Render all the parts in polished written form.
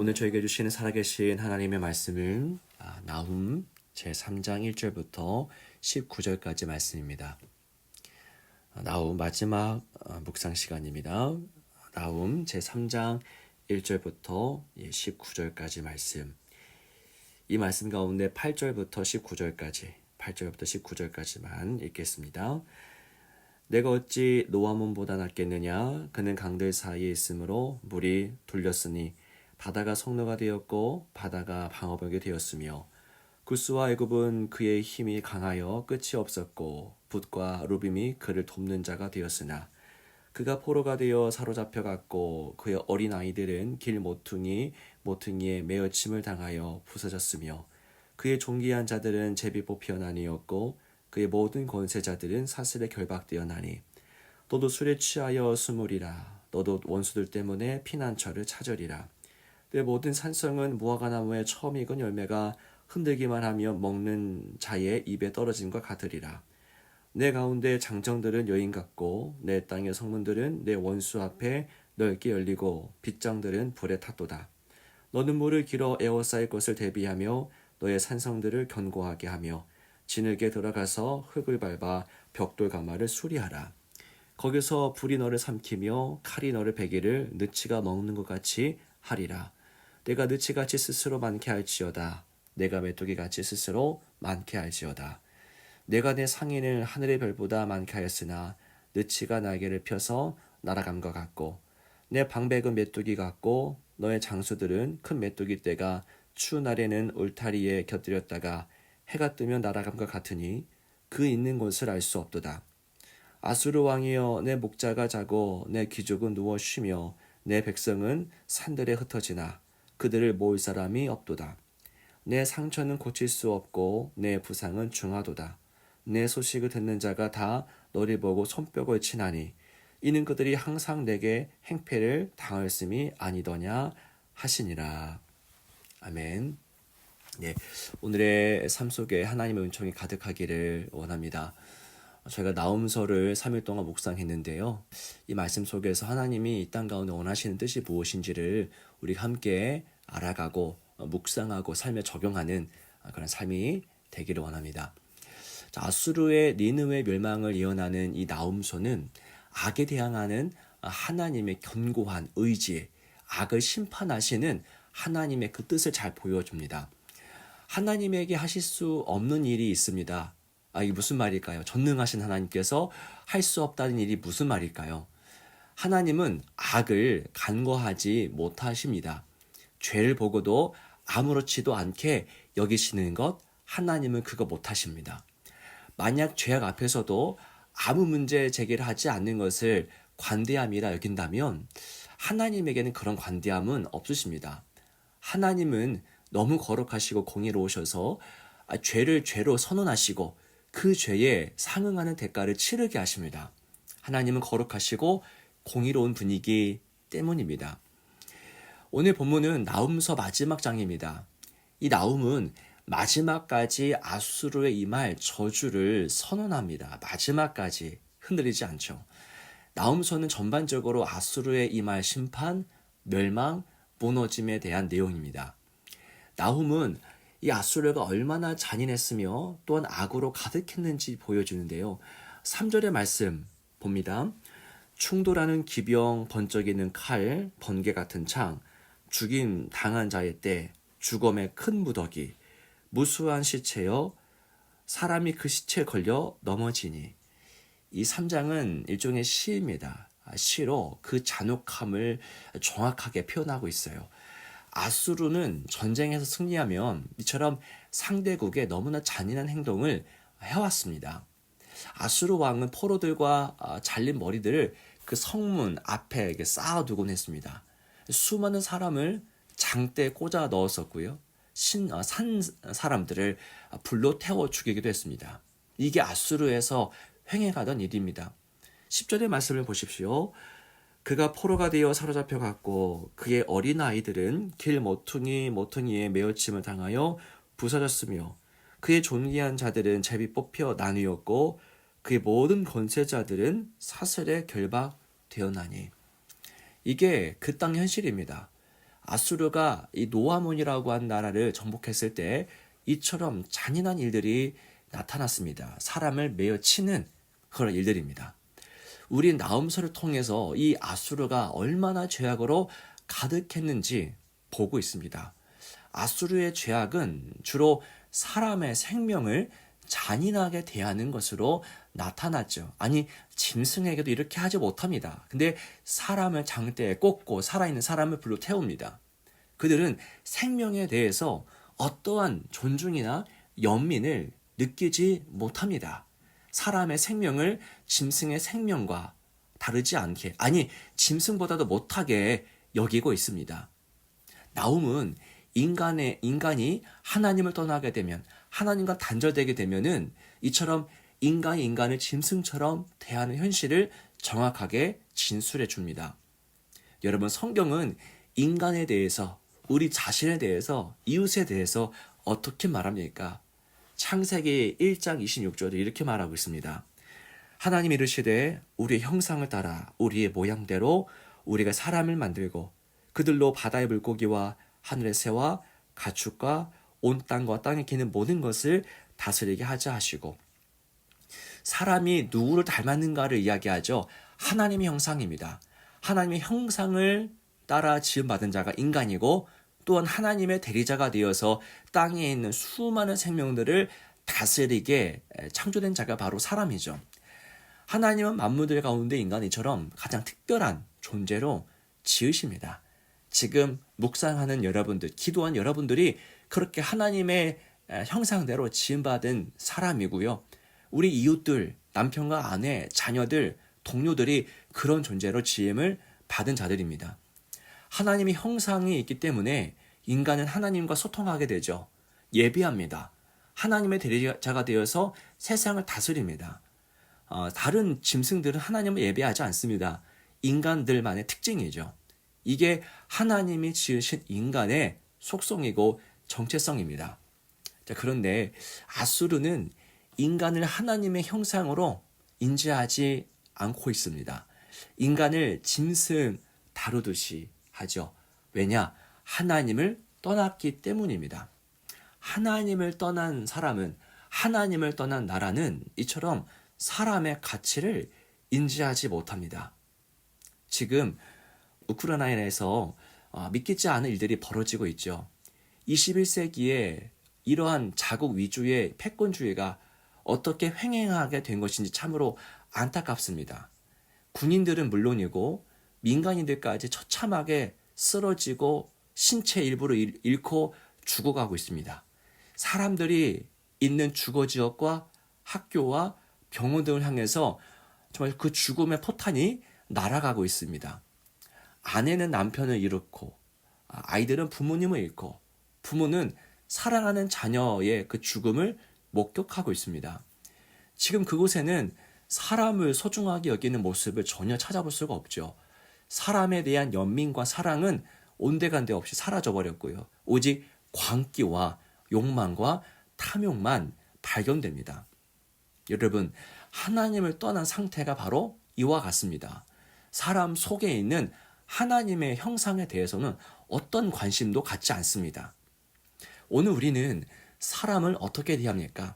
오늘 저에게 주시는 살아계신 하나님의 말씀은 나훔 제3장 1절부터 19절까지 말씀입니다. 나훔 마지막 묵상 시간입니다. 나훔 제3장 1절부터 19절까지 말씀. 이 말씀 가운데 8절부터 19절까지만 읽겠습니다. 내가 어찌 노아몬보다 낫겠느냐? 그는 강들 사이에 있으므로 물이 돌렸으니 바다가 성로가 되었고 바다가 방어벽이 되었으며 구스와 애굽은 그의 힘이 강하여 끝이 없었고 붓과 루빔이 그를 돕는 자가 되었으나 그가 포로가 되어 사로잡혀갔고 그의 어린 아이들은 길 모퉁이에 매어침을 당하여 부서졌으며 그의 존귀한 자들은 제비 뽑혀 나뉘었고 그의 모든 권세자들은 사슬에 결박되어 나니 너도 술에 취하여 숨으리라. 너도 원수들 때문에 피난처를 찾으리라. 내 모든 산성은 무화과나무에 처음 익은 열매가 흔들기만 하며 먹는 자의 입에 떨어짐과 같으리라. 내 가운데 장정들은 여인 같고 내 땅의 성문들은 내 원수 앞에 넓게 열리고 빗장들은 불에 탔도다. 너는 물을 길어 에워싸일 것을 대비하며 너의 산성들을 견고하게 하며 진흙에 들어가서 흙을 밟아 벽돌 가마를 수리하라. 거기서 불이 너를 삼키며 칼이 너를 베기를 느치가 먹는 것 같이 하리라. 내가 느치같이 스스로 많게 할지어다. 내가 메뚜기같이 스스로 많게 할지어다. 내가 내 상인을 하늘의 별보다 많게 하였으나 느치가 날개를 펴서 날아감과 같고 내 방백은 메뚜기 같고 너의 장수들은 큰 메뚜기 떼가 추운 날에는 울타리에 곁들였다가 해가 뜨면 날아감과 같으니 그 있는 곳을 알 수 없도다. 아수르 왕이여 내 목자가 자고 내 귀족은 누워 쉬며 내 백성은 산들에 흩어지나 그들을 모을 사람이 없도다. 내 상처는 고칠 수 없고 내 부상은 중하도다. 내 소식을 듣는 자가 다 너를 보고 손뼉을 치나니 이는 그들이 항상 내게 행패를 당하였음이 아니더냐 하시니라. 아멘. 네, 오늘의 삶 속에 하나님의 은총이 가득하기를 원합니다. 저희가 나훔서를 3일 동안 묵상했는데요. 이 말씀 속에서 하나님이 이 땅 가운데 원하시는 뜻이 무엇인지를 우리가 함께 알아가고 묵상하고 삶에 적용하는 그런 삶이 되기를 원합니다. 아수르의 니느웨 멸망을 예언하는 이 나훔서는 악에 대항하는 하나님의 견고한 의지, 악을 심판하시는 하나님의 그 뜻을 잘 보여줍니다. 하나님에게 하실 수 없는 일이 있습니다. 이게 무슨 말일까요? 전능하신 하나님께서 할 수 없다는 일이 무슨 말일까요? 하나님은 악을 간과하지 못하십니다. 죄를 보고도 아무렇지도 않게 여기시는 것, 하나님은 그거 못하십니다. 만약 죄악 앞에서도 아무 문제 제기를 하지 않는 것을 관대함이라 여긴다면 하나님에게는 그런 관대함은 없으십니다. 하나님은 너무 거룩하시고 공의로우셔서 죄를 죄로 선언하시고 그 죄에 상응하는 대가를 치르게 하십니다. 하나님은 거룩하시고 공의로운 분이기 때문입니다. 오늘 본문은 나훔서 마지막 장입니다. 이 나훔은 마지막까지 아수르에 임할 저주를 선언합니다. 마지막까지 흔들리지 않죠. 나훔서는 전반적으로 아수르에 임할 심판, 멸망, 무너짐에 대한 내용입니다. 나훔은 이 아수르가 얼마나 잔인했으며 또한 악으로 가득했는지 보여주는데요. 3절의 말씀 봅니다. 충돌하는 기병, 번쩍이는 칼, 번개 같은 창, 죽임 당한 자의 때, 죽음의 큰 무더기, 무수한 시체여 사람이 그 시체에 걸려 넘어지니. 이 3장은 일종의 시입니다. 시로 그 잔혹함을 정확하게 표현하고 있어요. 아수르는 전쟁에서 승리하면 이처럼 상대국에 너무나 잔인한 행동을 해왔습니다. 아수르 왕은 포로들과 잘린 머리들을 그 성문 앞에 쌓아두곤 했습니다. 수많은 사람을 장대에 꽂아 넣었었고요. 산 사람들을 불로 태워 죽이기도 했습니다. 이게 아수르에서 횡행하던 일입니다. 10절의 말씀을 보십시오. 그가 포로가 되어 사로잡혀 갔고 그의 어린 아이들은 길 모퉁이에 매어침을 당하여 부서졌으며 그의 존귀한 자들은 제비 뽑혀 나뉘었고 그의 모든 권세자들은 사슬에 결박되었나니. 이게 그 땅의 현실입니다. 아수르가 이 노아몬이라고 한 나라를 정복했을 때 이처럼 잔인한 일들이 나타났습니다. 사람을 메어 치는 그런 일들입니다. 우리 나훔서를 통해서 이 아수르가 얼마나 죄악으로 가득했는지 보고 있습니다. 아수르의 죄악은 주로 사람의 생명을 잔인하게 대하는 것으로 나타났죠. 아니, 짐승에게도 이렇게 하지 못합니다. 근데 사람을 장대에 꽂고 살아있는 사람을 불로 태웁니다. 그들은 생명에 대해서 어떠한 존중이나 연민을 느끼지 못합니다. 사람의 생명을 짐승의 생명과 다르지 않게, 아니, 짐승보다도 못하게 여기고 있습니다. 나훔은 인간이 하나님을 떠나게 되면, 하나님과 단절되게 되면은 이처럼 인간이 인간을 짐승처럼 대하는 현실을 정확하게 진술해 줍니다. 여러분, 성경은 인간에 대해서, 우리 자신에 대해서, 이웃에 대해서 어떻게 말합니까? 창세기 1장 26절에 이렇게 말하고 있습니다. 하나님이 이르시되 우리의 형상을 따라 우리의 모양대로 우리가 사람을 만들고 그들로 바다의 물고기와 하늘의 새와 가축과 온 땅과 땅에 기는 모든 것을 다스리게 하자 하시고, 사람이 누구를 닮았는가를 이야기하죠. 하나님의 형상입니다. 하나님의 형상을 따라 지음받은 자가 인간이고, 또한 하나님의 대리자가 되어서 땅에 있는 수많은 생명들을 다스리게 창조된 자가 바로 사람이죠. 하나님은 만물들 가운데 인간이처럼 가장 특별한 존재로 지으십니다. 지금 묵상하는 여러분들, 기도한 여러분들이 그렇게 하나님의 형상대로 지음받은 사람이고요. 우리 이웃들, 남편과 아내, 자녀들, 동료들이 그런 존재로 지음을 받은 자들입니다. 하나님의 형상이 있기 때문에 인간은 하나님과 소통하게 되죠. 예배합니다. 하나님의 대리자가 되어서 세상을 다스립니다. 다른 짐승들은 하나님을 예배하지 않습니다. 인간들만의 특징이죠. 이게 하나님이 지으신 인간의 속성이고 정체성입니다. 자, 그런데 아수르는 인간을 하나님의 형상으로 인지하지 않고 있습니다. 인간을 짐승 다루듯이 하죠. 왜냐? 하나님을 떠났기 때문입니다. 하나님을 떠난 사람은, 하나님을 떠난 나라는 이처럼 사람의 가치를 인지하지 못합니다. 지금 우크라이나에서 믿기지 않은 일들이 벌어지고 있죠. 21세기에 이러한 자국 위주의 패권주의가 어떻게 횡행하게 된 것인지 참으로 안타깝습니다. 군인들은 물론이고 민간인들까지 처참하게 쓰러지고 신체 일부를 잃고 죽어가고 있습니다. 사람들이 있는 주거지역과 학교와 병원 등을 향해서 정말 그 죽음의 포탄이 날아가고 있습니다. 아내는 남편을 잃고, 아이들은 부모님을 잃고, 부모는 사랑하는 자녀의 그 죽음을 목격하고 있습니다. 지금 그곳에는 사람을 소중하게 여기는 모습을 전혀 찾아볼 수가 없죠. 사람에 대한 연민과 사랑은 온데간데 없이 사라져버렸고요. 오직 광기와 욕망과 탐욕만 발견됩니다. 여러분, 하나님을 떠난 상태가 바로 이와 같습니다. 사람 속에 있는 하나님의 형상에 대해서는 어떤 관심도 갖지 않습니다. 오늘 우리는 사람을 어떻게 대합니까?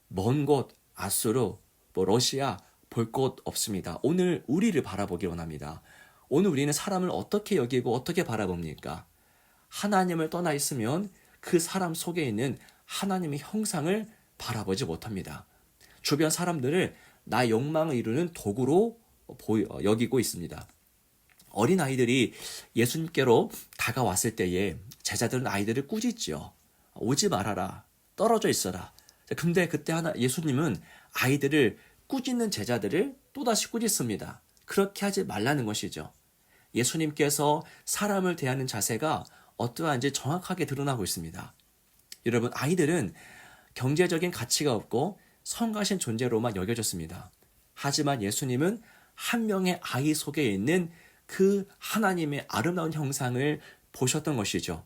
먼 곳, 아수르, 러시아 볼 곳 없습니다. 오늘 우리를 바라보기 원합니다. 오늘 우리는 사람을 어떻게 여기고 어떻게 바라봅니까? 하나님을 떠나 있으면 그 사람 속에 있는 하나님의 형상을 바라보지 못합니다. 주변 사람들을 나의 욕망을 이루는 도구로 여기고 있습니다. 어린 아이들이 예수님께로 다가왔을 때에 제자들은 아이들을 꾸짖죠. 오지 말아라. 떨어져 있어라. 근데 그때 예수님은 아이들을 꾸짖는 제자들을 또다시 꾸짖습니다. 그렇게 하지 말라는 것이죠. 예수님께서 사람을 대하는 자세가 어떠한지 정확하게 드러나고 있습니다. 여러분, 아이들은 경제적인 가치가 없고 성가신 존재로만 여겨졌습니다. 하지만 예수님은 한 명의 아이 속에 있는 그 하나님의 아름다운 형상을 보셨던 것이죠.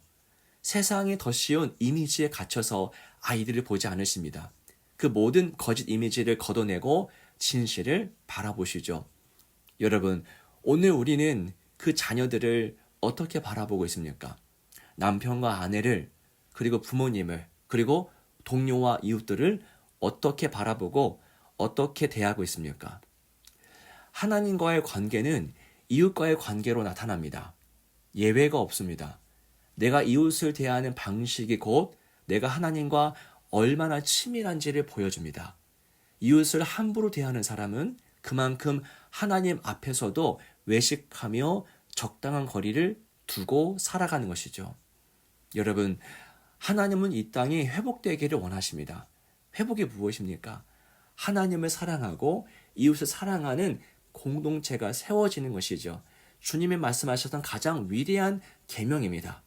세상이 더 쉬운 이미지에 갇혀서 아이들을 보지 않으십니다. 그 모든 거짓 이미지를 걷어내고 진실을 바라보시죠. 여러분, 오늘 우리는 그 자녀들을 어떻게 바라보고 있습니까? 남편과 아내를, 그리고 부모님을, 그리고 동료와 이웃들을 어떻게 바라보고 어떻게 대하고 있습니까? 하나님과의 관계는 이웃과의 관계로 나타납니다. 예외가 없습니다. 내가 이웃을 대하는 방식이 곧 내가 하나님과 얼마나 친밀한지를 보여줍니다. 이웃을 함부로 대하는 사람은 그만큼 하나님 앞에서도 외식하며 적당한 거리를 두고 살아가는 것이죠. 여러분, 하나님은 이 땅이 회복되기를 원하십니다. 회복이 무엇입니까? 하나님을 사랑하고 이웃을 사랑하는 공동체가 세워지는 것이죠. 주님이 말씀하셨던 가장 위대한 계명입니다.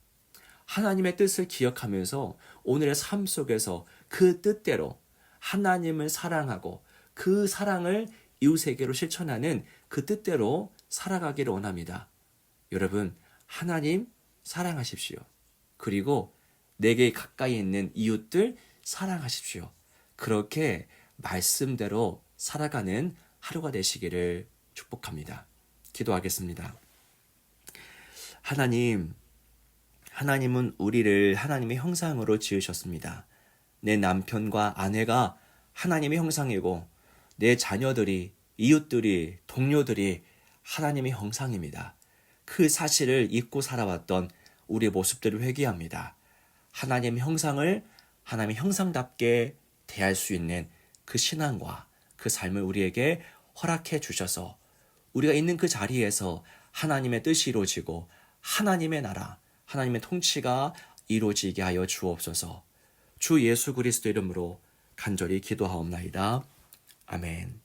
하나님의 뜻을 기억하면서 오늘의 삶 속에서 그 뜻대로 하나님을 사랑하고 그 사랑을 이웃에게로 실천하는 그 뜻대로 살아가기를 원합니다. 여러분, 하나님 사랑하십시오. 그리고 내게 가까이 있는 이웃들 사랑하십시오. 그렇게 말씀대로 살아가는 하루가 되시기를 축복합니다. 기도하겠습니다. 하나님은 우리를 하나님의 형상으로 지으셨습니다. 내 남편과 아내가 하나님의 형상이고 내 자녀들이, 이웃들이, 동료들이 하나님의 형상입니다. 그 사실을 잊고 살아왔던 우리의 모습들을 회개합니다. 하나님의 형상을 하나님의 형상답게 대할 수 있는 그 신앙과 그 삶을 우리에게 허락해 주셔서 우리가 있는 그 자리에서 하나님의 뜻이 이루어지고 하나님의 나라, 하나님의 통치가 이루어지게 하여 주옵소서. 주 예수 그리스도 이름으로 간절히 기도하옵나이다. 아멘.